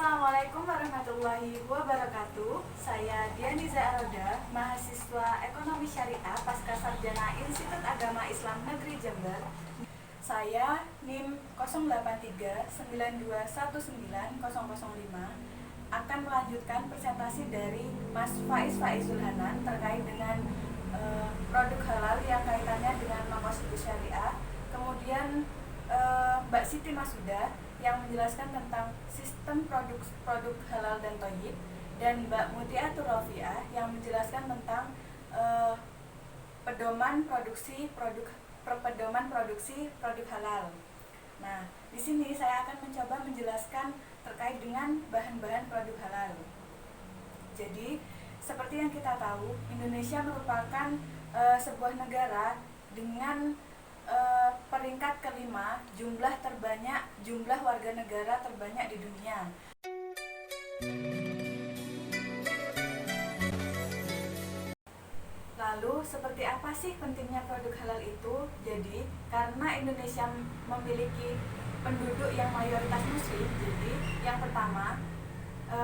Assalamualaikum warahmatullahi wabarakatuh. Saya Dianiza Aroda, mahasiswa Ekonomi Syariah Pasca Sarjana Institut Agama Islam Negeri Jember. Saya NIM 0839219005 akan melanjutkan presentasi dari Mas Faizul Hanan terkait dengan produk halal yang kaitannya dengan maqasidus syariah. Kemudian Mbak Siti Masuda yang menjelaskan tentang sistem produk halal dan thayyib, dan Mbak Mutiatur Rofiah yang menjelaskan tentang pedoman produksi produk halal. Nah, di sini saya akan mencoba menjelaskan terkait dengan bahan-bahan produk halal. Jadi, seperti yang kita tahu, Indonesia merupakan sebuah negara dengan peringkat kelima jumlah warga negara terbanyak di dunia. Lalu seperti apa sih pentingnya produk halal itu? Jadi karena Indonesia memiliki penduduk yang mayoritas muslim, jadi yang pertama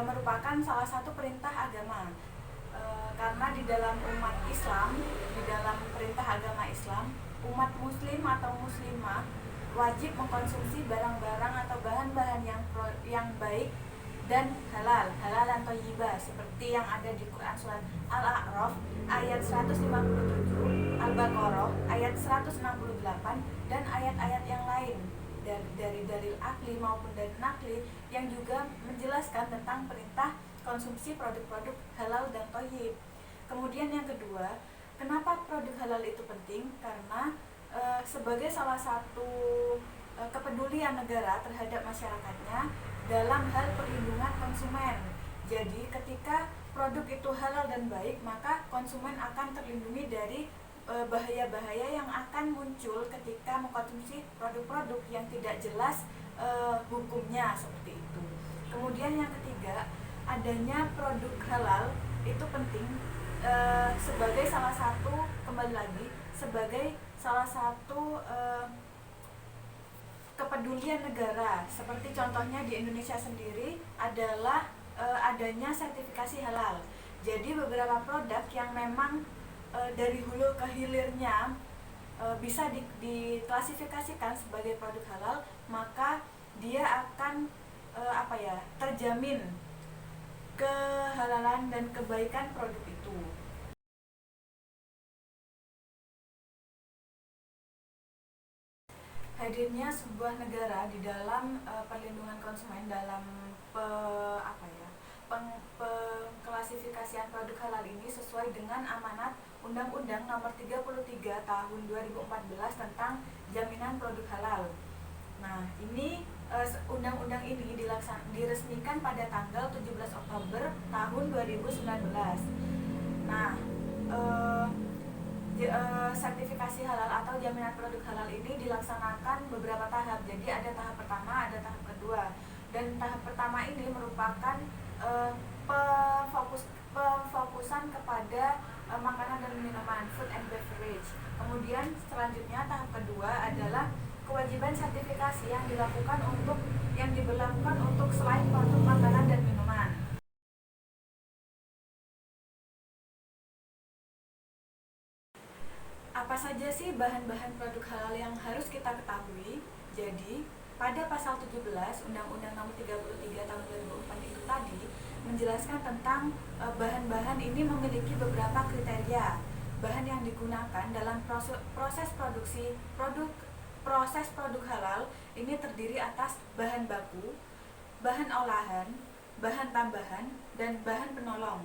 merupakan salah satu perintah agama. Karena di dalam umat Islam, di dalam perintah agama Islam, umat muslim atau muslimah wajib mengkonsumsi barang-barang atau bahan-bahan yang baik dan halal dan thayyibah, seperti yang ada di Quran surat Al-A'raf ayat 157, Al-Baqarah ayat 168, dan ayat-ayat yang lain dari dalil akli maupun dari nakli yang juga menjelaskan tentang perintah konsumsi produk-produk halal dan thayyib. Kemudian yang kedua, kenapa produk halal itu penting? Karena sebagai salah satu kepedulian negara terhadap masyarakatnya dalam hal perlindungan konsumen. Jadi ketika produk itu halal dan baik, maka konsumen akan terlindungi dari bahaya-bahaya yang akan muncul ketika mengkonsumsi produk-produk yang tidak jelas hukumnya, seperti itu. Kemudian yang ketiga, adanya produk halal itu penting sebagai salah satu, kembali lagi, sebagai salah satu kepedulian negara. Seperti contohnya di Indonesia sendiri adalah adanya sertifikasi halal. Jadi beberapa produk yang memang dari hulu ke hilirnya bisa diklasifikasikan sebagai produk halal, maka dia akan terjamin kehalalan dan kebaikan produk itu. Hadirnya sebuah negara di dalam perlindungan konsumen dalam pengklasifikasian produk halal ini sesuai dengan amanat Undang-Undang Nomor 33 Tahun 2014 tentang jaminan produk halal. Nah, ini undang-undang ini diresmikan pada tanggal 17 Oktober tahun 2019. Nah, sertifikasi halal atau jaminan produk halal ini dilaksanakan beberapa tahap. Jadi ada tahap pertama, ada tahap kedua. Dan tahap pertama ini merupakan pemfokusan kepada makanan dan minuman, food and beverage. Kemudian selanjutnya tahap kedua adalah kewajiban sertifikasi yang diberlakukan untuk selain produk makanan dan minuman. Apa saja sih bahan-bahan produk halal yang harus kita ketahui? Jadi, pada pasal 17 Undang-Undang Nomor 33 Tahun 2004 itu tadi menjelaskan tentang bahan-bahan ini memiliki beberapa kriteria. Bahan yang digunakan dalam proses produk halal ini terdiri atas bahan baku, bahan olahan, bahan tambahan, dan bahan penolong.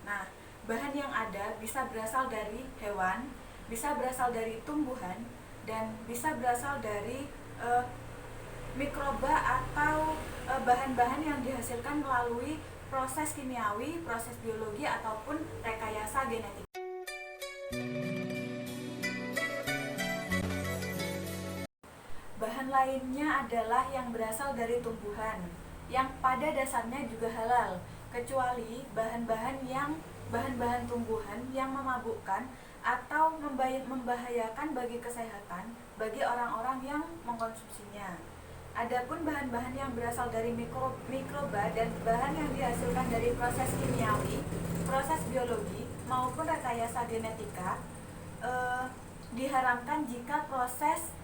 Nah, bahan yang ada bisa berasal dari hewan, bisa berasal dari tumbuhan, dan bisa berasal dari mikroba atau bahan-bahan yang dihasilkan melalui proses kimiawi, proses biologi, ataupun rekayasa genetik. Bahan lainnya adalah yang berasal dari tumbuhan, yang pada dasarnya juga halal, kecuali bahan-bahan tumbuhan yang memabukkan atau membahayakan bagi kesehatan bagi orang-orang yang mengkonsumsinya. Adapun bahan-bahan yang berasal dari mikroba dan bahan yang dihasilkan dari proses kimiawi, proses biologi maupun rekayasa genetika diharamkan jika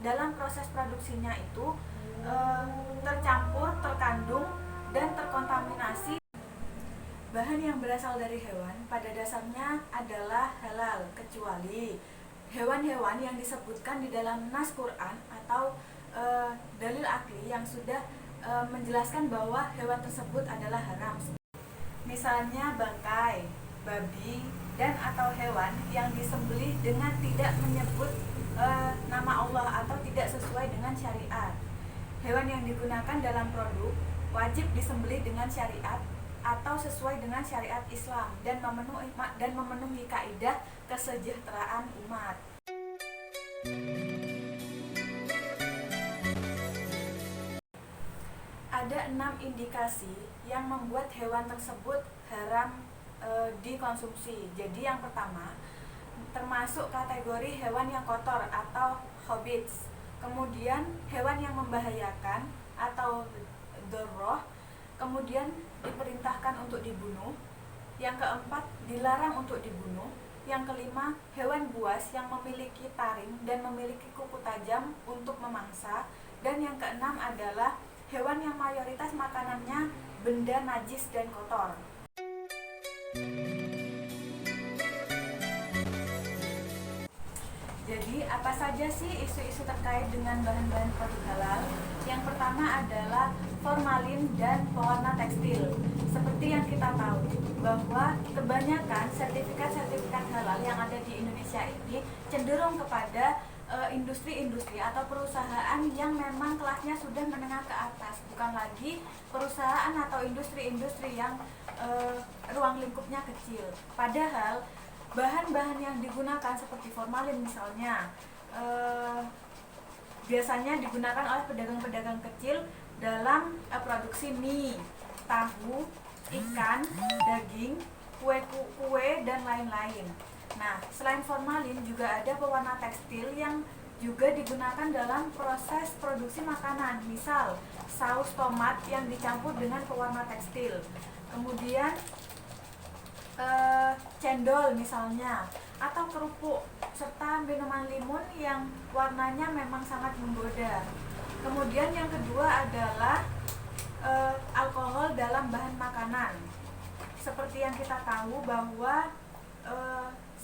dalam proses produksinya itu tercampur, terkandung, dan terkontaminasi. Bahan yang berasal dari hewan pada dasarnya adalah halal, kecuali hewan-hewan yang disebutkan di dalam nas Quran atau dalil akli yang sudah menjelaskan bahwa hewan tersebut adalah haram. Misalnya bangkai, babi, dan atau hewan yang disembelih dengan tidak menyebut nama Allah atau tidak sesuai dengan syariat. Hewan yang digunakan dalam produk wajib disembelih dengan syariat atau sesuai dengan syariat Islam dan memenuhi kaidah kesejahteraan umat. Ada 6 indikasi yang membuat hewan tersebut haram dikonsumsi. Jadi yang pertama, termasuk kategori hewan yang kotor atau khabits. Kemudian hewan yang membahayakan atau dorroh. Kemudian diperintahkan untuk dibunuh. Yang keempat, dilarang untuk dibunuh. Yang kelima, hewan buas yang memiliki taring dan memiliki kuku tajam untuk memangsa. Dan yang keenam adalah hewan yang mayoritas makanannya benda najis dan kotor. Jadi apa saja sih isu-isu terkait dengan bahan-bahan produk halal? Yang pertama adalah formalin dan pewarna tekstil. Seperti yang kita tahu bahwa kebanyakan sertifikat-sertifikat halal yang ada di Indonesia ini cenderung kepada industri-industri atau perusahaan yang memang kelasnya sudah menengah ke atas, bukan lagi perusahaan atau industri-industri yang ruang lingkupnya kecil. Padahal bahan-bahan yang digunakan seperti formalin misalnya biasanya digunakan oleh pedagang-pedagang kecil dalam produksi mie, tahu, ikan, daging, kue dan lain-lain. Nah, selain formalin juga ada pewarna tekstil yang juga digunakan dalam proses produksi makanan. Misal, saus tomat yang dicampur dengan pewarna tekstil. Kemudian cendol misalnya, atau kerupuk serta minuman limun yang warnanya memang sangat menggoda. Kemudian yang kedua adalah alkohol dalam bahan makanan. Seperti yang kita tahu bahwa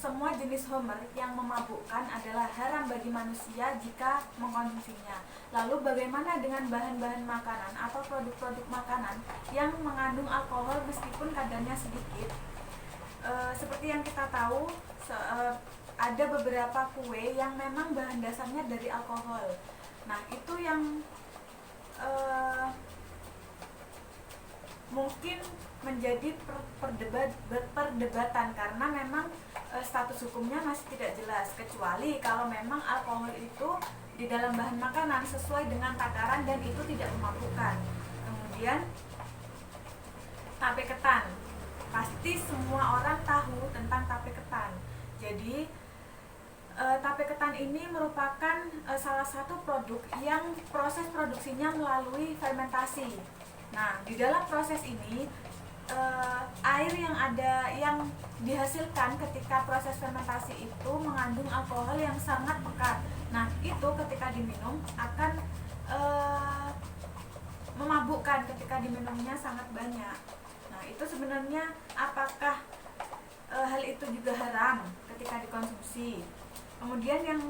semua jenis homer yang memabukkan adalah haram bagi manusia jika mengkonsumsinya. Lalu bagaimana dengan bahan-bahan makanan atau produk-produk makanan yang mengandung alkohol meskipun kadarnya sedikit? Seperti yang kita tahu, ada beberapa kue yang memang bahan dasarnya dari alkohol. Nah, itu yang mungkin menjadi perdebatan karena memang status hukumnya masih tidak jelas, kecuali kalau memang alkohol itu di dalam bahan makanan sesuai dengan takaran dan itu tidak memabukkan. Kemudian tape ketan, pasti semua orang tahu tentang tape ketan. Jadi tape ketan ini merupakan salah satu produk yang proses produksinya melalui fermentasi. Nah, di dalam proses ini air yang dihasilkan ketika proses fermentasi itu mengandung alkohol yang sangat pekat. Nah, itu ketika diminum akan memabukkan ketika diminumnya sangat banyak. Nah, itu sebenarnya apakah hal itu juga haram ketika dikonsumsi? Kemudian yang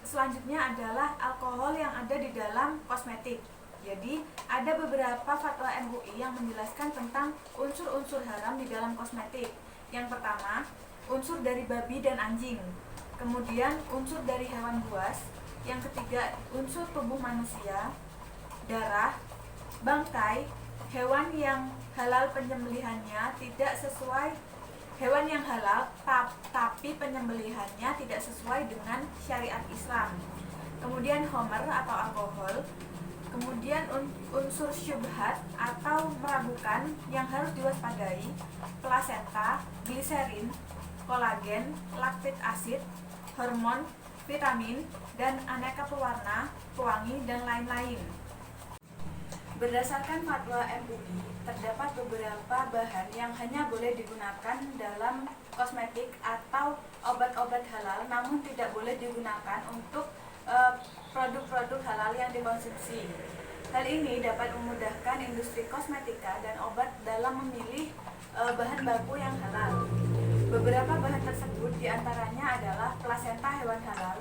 selanjutnya adalah alkohol yang ada di dalam kosmetik. Jadi ada beberapa fatwa MUI yang menjelaskan tentang unsur-unsur haram di dalam kosmetik. Yang pertama, unsur dari babi dan anjing. Kemudian unsur dari hewan buas. Yang ketiga, unsur tubuh manusia, darah, bangkai, hewan yang halal penyembelihannya tidak sesuai, hewan yang halal tapi penyembelihannya tidak sesuai dengan syariat Islam. Kemudian homer atau alkohol. Kemudian unsur syubhat atau meragukan yang harus diwaspadai, plasenta, gliserin, kolagen, laktik asid, hormon, vitamin, dan aneka pewarna, pewangi, dan lain-lain. Berdasarkan fatwa MUI, terdapat beberapa bahan yang hanya boleh digunakan dalam kosmetik atau obat-obat halal, namun tidak boleh digunakan untuk produk-produk halal yang dikonsumsi. Hal ini dapat memudahkan industri kosmetika dan obat dalam memilih bahan baku yang halal. Beberapa bahan tersebut diantaranya adalah plasenta hewan halal,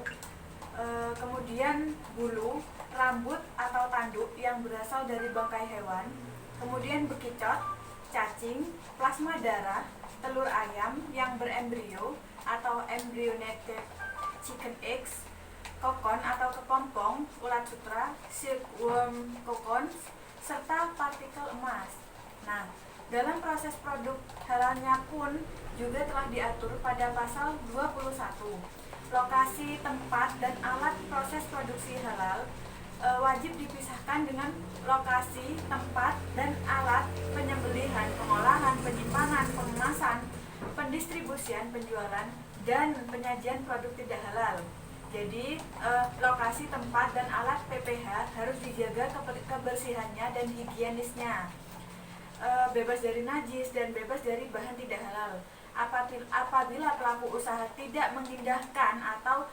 kemudian bulu, rambut atau tanduk yang berasal dari bangkai hewan, kemudian bekicot, cacing, plasma darah, telur ayam yang berembrio atau embryonic chicken eggs, kokon atau kepompong, ulat sutra, silkworm cocoons, serta partikel emas. Nah, dalam proses produk halalnya pun juga telah diatur pada pasal 21. Lokasi, tempat, dan alat proses produksi halal wajib dipisahkan dengan lokasi, tempat, dan alat penyembelihan, pengolahan, penyimpanan, pengemasan, pendistribusian, penjualan, dan penyajian produk tidak halal. Jadi lokasi, tempat, dan alat PPH harus dijaga kebersihannya dan higienisnya, bebas dari najis dan bebas dari bahan tidak halal. Apabila pelaku usaha tidak mengindahkan atau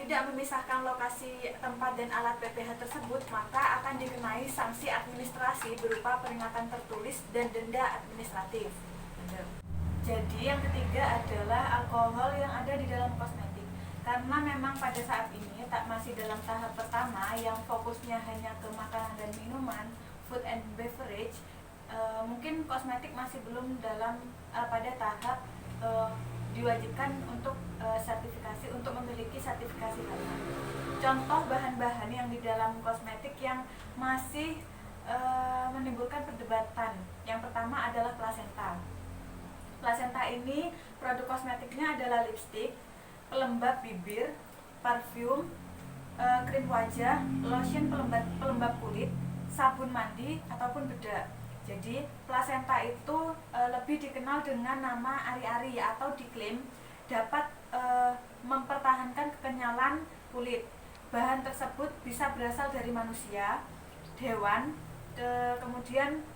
tidak memisahkan lokasi, tempat, dan alat PPH tersebut, maka akan dikenai sanksi administrasi berupa peringatan tertulis dan denda administratif. Jadi yang ketiga adalah alkohol yang ada di dalam kosmetik. Karena memang pada saat ini masih dalam tahap pertama yang fokusnya hanya ke makanan dan minuman, food and beverage, mungkin kosmetik masih belum dalam pada tahap diwajibkan untuk sertifikasi, untuk memiliki sertifikasi halal. Contoh bahan-bahan yang di dalam kosmetik yang masih menimbulkan perdebatan. Yang pertama adalah plasenta. Plasenta ini produk kosmetiknya adalah lipstik, pelembab bibir, parfum, krim wajah, lotion pelembab kulit, sabun mandi ataupun bedak. Jadi plasenta itu lebih dikenal dengan nama ari-ari atau diklaim dapat mempertahankan kekenyalan kulit. Bahan tersebut bisa berasal dari manusia, hewan, kemudian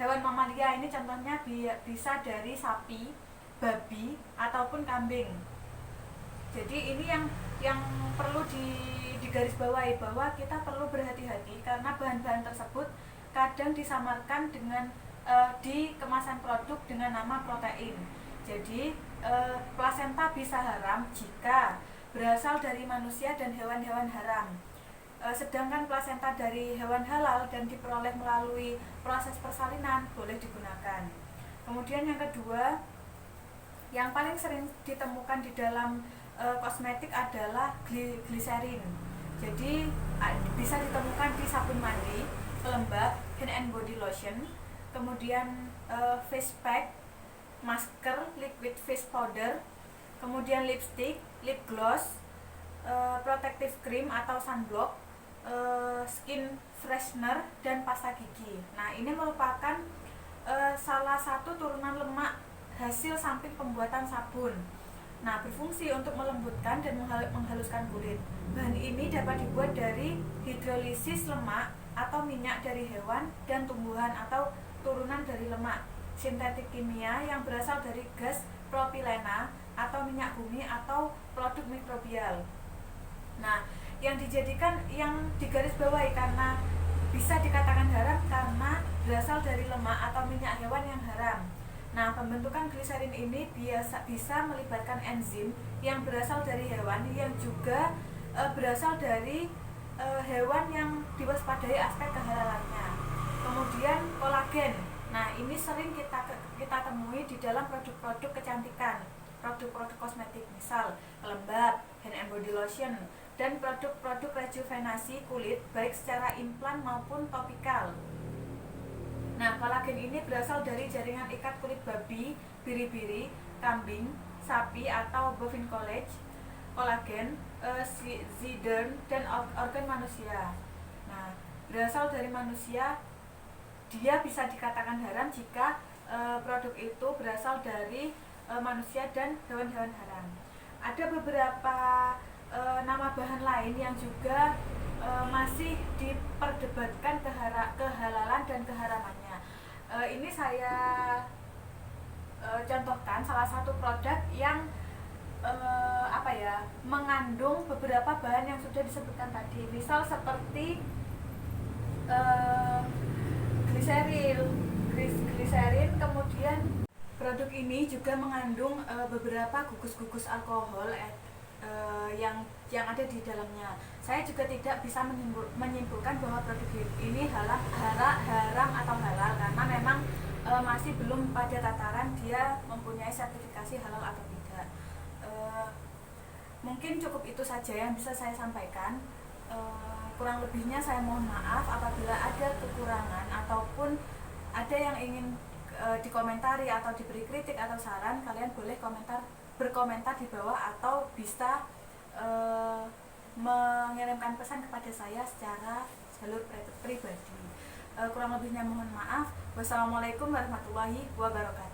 hewan mamalia ini contohnya bisa dari sapi, babi ataupun kambing. Jadi ini yang perlu digarisbawahi, bahwa kita perlu berhati-hati karena bahan-bahan tersebut kadang disamarkan dengan di kemasan produk dengan nama protein. Jadi plasenta bisa haram jika berasal dari manusia dan hewan-hewan haram. Sedangkan plasenta dari hewan halal dan diperoleh melalui proses persalinan boleh digunakan. Kemudian yang kedua, yang paling sering ditemukan di dalam kosmetik adalah gliserin. Jadi bisa ditemukan di sabun mandi, pelembab, hand and body lotion, kemudian face pack, masker, liquid face powder, kemudian lipstick, lip gloss, protective cream atau sunblock, skin freshener, dan pasta gigi. Nah, ini merupakan salah satu turunan lemak hasil samping pembuatan sabun. Nah, berfungsi untuk melembutkan dan menghaluskan kulit. Bahan ini dapat dibuat dari hidrolisis lemak atau minyak dari hewan dan tumbuhan atau turunan dari lemak, sintetik kimia yang berasal dari gas propilena atau minyak bumi atau produk mikrobial. Nah, yang digarisbawahi karena bisa dikatakan haram karena berasal dari lemak atau minyak hewan yang haram. Nah, pembentukan gliserin ini bisa melibatkan enzim yang berasal dari hewan yang juga berasal dari hewan yang diwaspadai aspek kehalalannya. Kemudian kolagen. Nah, ini sering kita temui di dalam produk-produk kecantikan, produk-produk kosmetik, misal pelembab, hand and body lotion, dan produk-produk rejuvenasi kulit baik secara implan maupun topikal. Nah, kolagen ini berasal dari jaringan ikat kulit babi, biri-biri, kambing, sapi atau bovine collagen, zidern, dan organ manusia. Nah, berasal dari manusia, dia bisa dikatakan haram jika produk itu berasal dari manusia dan hewan-hewan haram. Ada beberapa nama bahan lain yang juga masih diperdebatkan kehalalan dan keharamannya. Ini saya contohkan salah satu produk yang mengandung beberapa bahan yang sudah disebutkan tadi, misal seperti gliserin, kemudian produk ini juga mengandung beberapa gugus-gugus alkohol yang ada di dalamnya. Saya juga tidak bisa menyimpulkan bahwa produk ini haram atau halal karena memang masih belum pada tataran dia mempunyai sertifikasi halal atau tidak. Mungkin cukup itu saja yang bisa saya sampaikan. Kurang lebihnya saya mohon maaf apabila ada kekurangan ataupun ada yang ingin dikomentari atau diberi kritik atau saran, kalian boleh berkomentar di bawah atau bisa mengirimkan pesan kepada saya secara jalur pribadi. Kurang lebihnya mohon maaf. Wassalamualaikum warahmatullahi wabarakatuh.